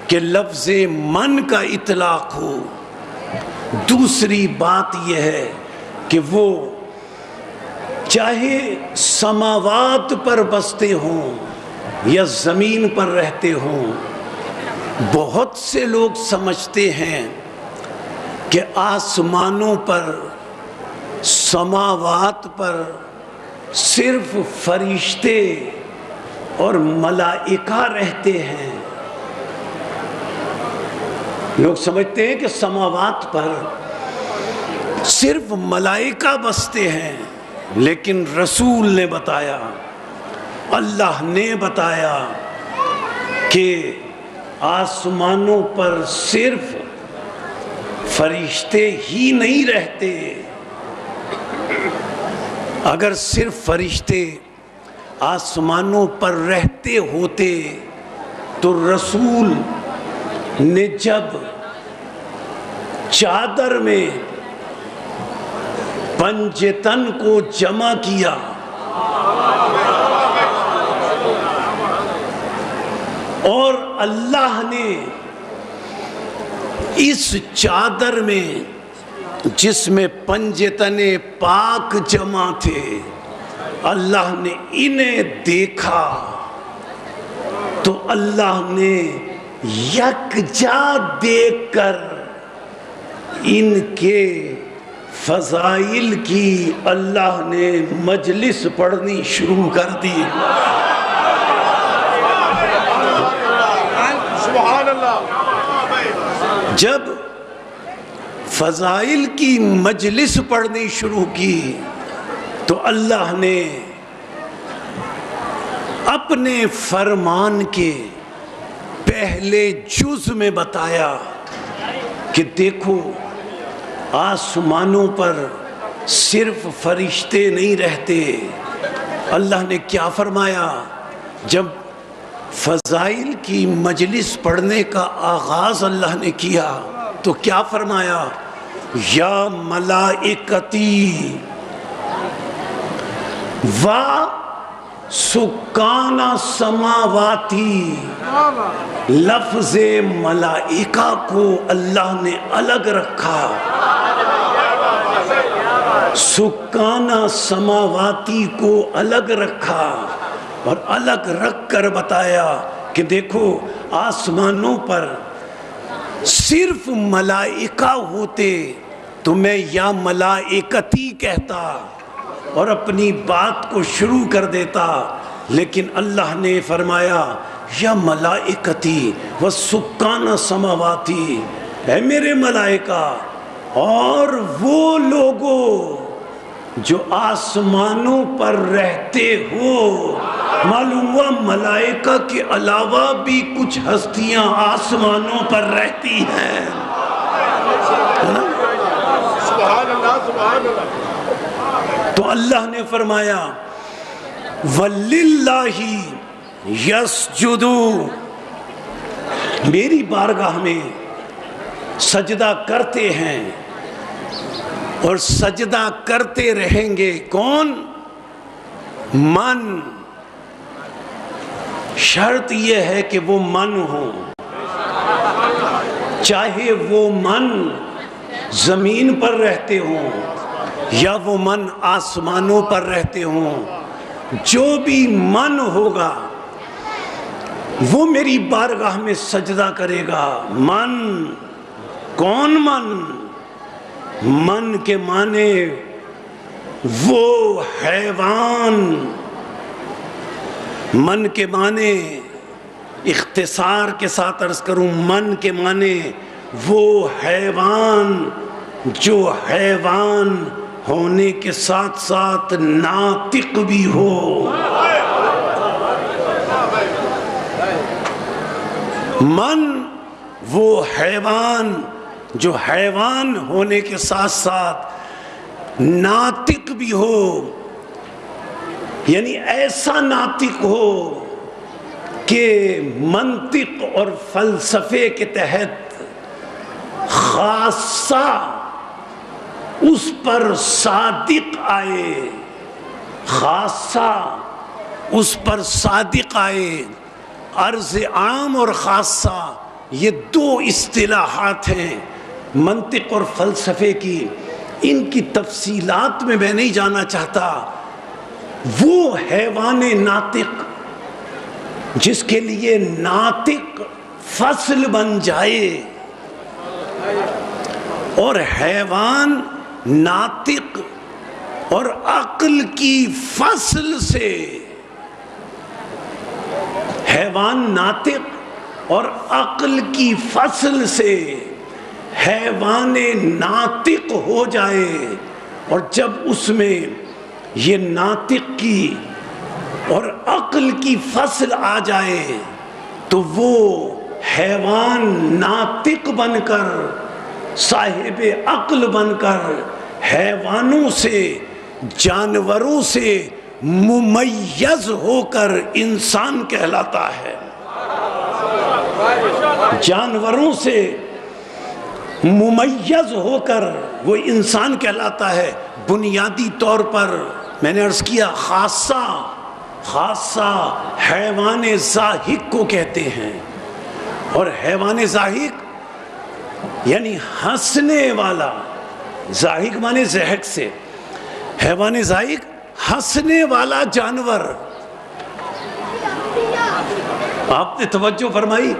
کہ لفظ من کا اطلاق ہو، دوسری بات یہ ہے کہ وہ چاہے سماوات پر بستے ہوں یا زمین پر رہتے ہوں۔ بہت سے لوگ سمجھتے ہیں کہ آسمانوں پر، سماوات پر صرف فرشتے اور ملائکہ رہتے ہیں۔ لوگ سمجھتے ہیں کہ سماوات پر صرف ملائکہ بستے ہیں، لیکن رسول نے بتایا، اللہ نے بتایا کہ آسمانوں پر صرف فرشتے ہی نہیں رہتے۔ اگر صرف فرشتے آسمانوں پر رہتے ہوتے تو رسول نے جب چادر میں پنجتن کو جمع کیا اور اللہ نے اس چادر میں جس میں پنجتن پاک جمع تھے، اللہ نے انہیں دیکھا تو اللہ نے یکجا دیکھ کر ان کے فضائل کی اللہ نے مجلس پڑھنی شروع کر دی۔ سبحان اللہ۔ جب فضائل کی مجلس پڑھنی شروع کی تو اللہ نے اپنے فرمان کے پہلے جز میں بتایا کہ دیکھو آسمانوں پر صرف فرشتے نہیں رہتے۔ اللہ نے کیا فرمایا؟ جب فضائل کی مجلس پڑھنے کا آغاز اللہ نے کیا تو کیا فرمایا؟ یا ملائکتی و سکان سماواتی، لفظ ملائکہ کو اللہ نے الگ رکھا، سکان سماواتی کو الگ رکھا اور الگ رکھ کر بتایا کہ دیکھو آسمانوں پر صرف ملائکہ ہوتے تو میں یا ملائکتی کہتا اور اپنی بات کو شروع کر دیتا، لیکن اللہ نے فرمایا یا ملائکتی و سکان سماواتی، اے میرے ملائکہ اور وہ لوگوں جو آسمانوں پر رہتے ہو۔ معلوم ہوا ملائکہ کے علاوہ بھی کچھ ہستیاں آسمانوں پر رہتی ہیں۔ سبحان اللہ سبحان اللہ۔ تو اللہ نے فرمایا وَلِلَّهِ يَسْجُدُ، میری بارگاہ میں سجدہ کرتے ہیں اور سجدہ کرتے رہیں گے۔ کون؟ من۔ شرط یہ ہے کہ وہ من ہو، چاہے وہ من زمین پر رہتے ہوں یا وہ من آسمانوں پر رہتے ہوں، جو بھی من ہوگا وہ میری بارگاہ میں سجدہ کرے گا۔ من، کون من؟ من کے معنی وہ حیوان، من کے معنی اختصار کے ساتھ عرض کروں، من کے معنی وہ حیوان جو حیوان ہونے کے ساتھ ساتھ ناطق بھی ہو۔ من وہ حیوان جو حیوان ہونے کے ساتھ ساتھ ناطق بھی ہو، یعنی ایسا ناطق ہو کہ منطق اور فلسفے کے تحت خاصہ اس پر صادق آئے، خاصہ اس پر صادق آئے، عرض عام اور خاصہ یہ دو اصطلاحات ہیں منطق اور فلسفے کی، ان کی تفصیلات میں نہیں جانا چاہتا۔ وہ حیوان ناطق جس کے لیے ناطق فصل بن جائے، اور حیوان ناطق اور عقل کی فصل سے، حیوان ناطق اور عقل کی فصل سے حیوان ناطق ہو جائے، اور جب اس میں یہ ناطق کی اور عقل کی فصل آ جائے تو وہ حیوان ناطق بن کر، صاحب عقل بن کر حیوانوں سے، جانوروں سے ممیز ہو کر انسان کہلاتا ہے۔ جانوروں سے ممیز ہو کر وہ انسان کہلاتا ہے۔ بنیادی طور پر میں نے عرض کیا خاصہ حیوان زاہق کو کہتے ہیں، اور حیوان زاہق یعنی ہنسنے والا، زاہق مانے زہق سے، حیوان زاہق ہنسنے والا جانور۔ آپ نے توجہ فرمائی؟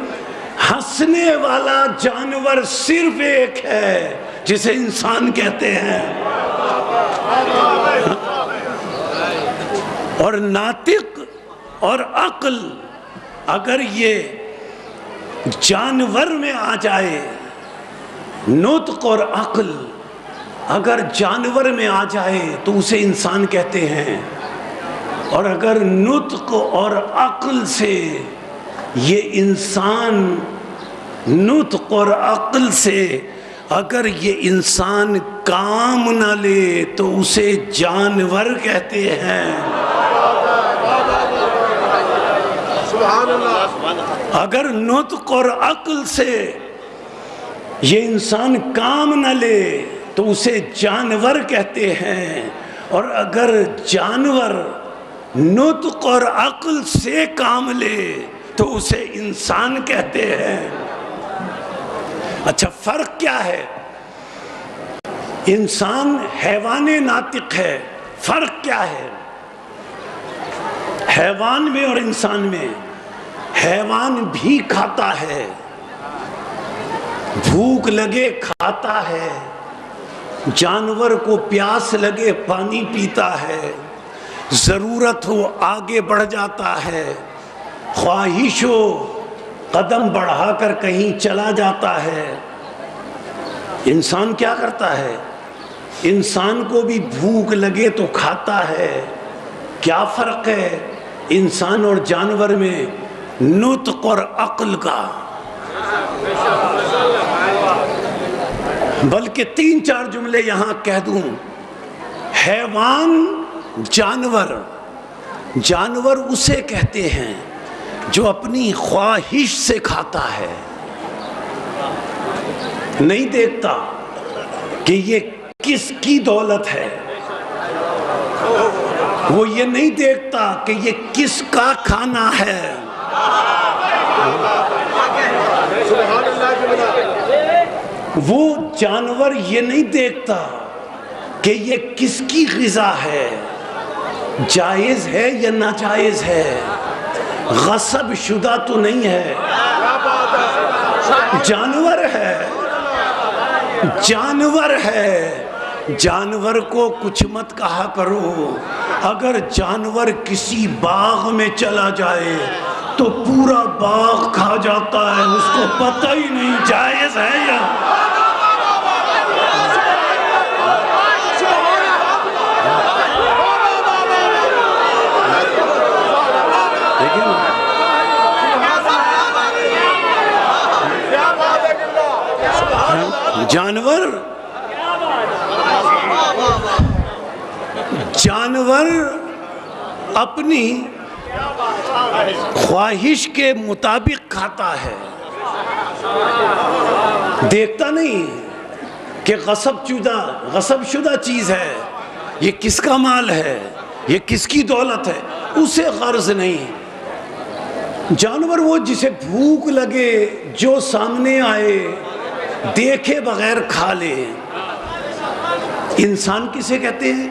ہنسنے والا جانور صرف ایک ہے جسے انسان کہتے ہیں، اور ناطق اور عقل اگر یہ جانور میں آ جائے، نطق اور عقل اگر جانور میں آ جائے تو اسے انسان کہتے ہیں، اور اگر نطق اور عقل سے یہ انسان، نطق اور عقل سے اگر یہ انسان کام نہ لے تو اسے جانور کہتے ہیں۔ سبحان اللہ۔ اگر نطق اور عقل سے یہ انسان کام نہ لے تو اسے جانور کہتے ہیں، اور اگر جانور نطق اور عقل سے کام لے تو اسے انسان کہتے ہیں۔ اچھا، فرق کیا ہے؟ انسان حیوان ناطق ہے، فرق کیا ہے حیوان میں اور انسان میں؟ حیوان بھی کھاتا ہے، بھوک لگے کھاتا ہے، جانور کو پیاس لگے پانی پیتا ہے، ضرورت ہو آگے بڑھ جاتا ہے، خواہش ہو قدم بڑھا کر کہیں چلا جاتا ہے۔ انسان کیا کرتا ہے؟ انسان کو بھی بھوک لگے تو کھاتا ہے۔ کیا فرق ہے انسان اور جانور میں؟ نطق اور عقل کا۔ بلکہ 3-4 جملے یہاں کہہ دوں۔ حیوان، جانور اسے کہتے ہیں جو اپنی خواہش سے کھاتا ہے، نہیں دیکھتا کہ یہ کس کی دولت ہے، وہ یہ نہیں دیکھتا کہ یہ کس کا کھانا ہے۔ وہ جانور یہ نہیں دیکھتا کہ یہ کس کی غذا ہے، جائز ہے یا ناجائز ہے، غصب شدہ تو نہیں ہے، جانور ہے۔ جانور کو کچھ مت کہا کرو۔ اگر جانور کسی باغ میں چلا جائے تو پورا باغ کھا جاتا ہے، اس کو پتہ ہی نہیں جائز ہے یا جانور اپنی خواہش کے مطابق کھاتا ہے، دیکھتا نہیں کہ غصب شدہ چیز ہے، یہ کس کا مال ہے، یہ کس کی دولت ہے، اسے غرض نہیں۔ جانور وہ جسے بھوک لگے جو سامنے آئے دیکھے بغیر کھا لے. انسان کسے کہتے ہیں؟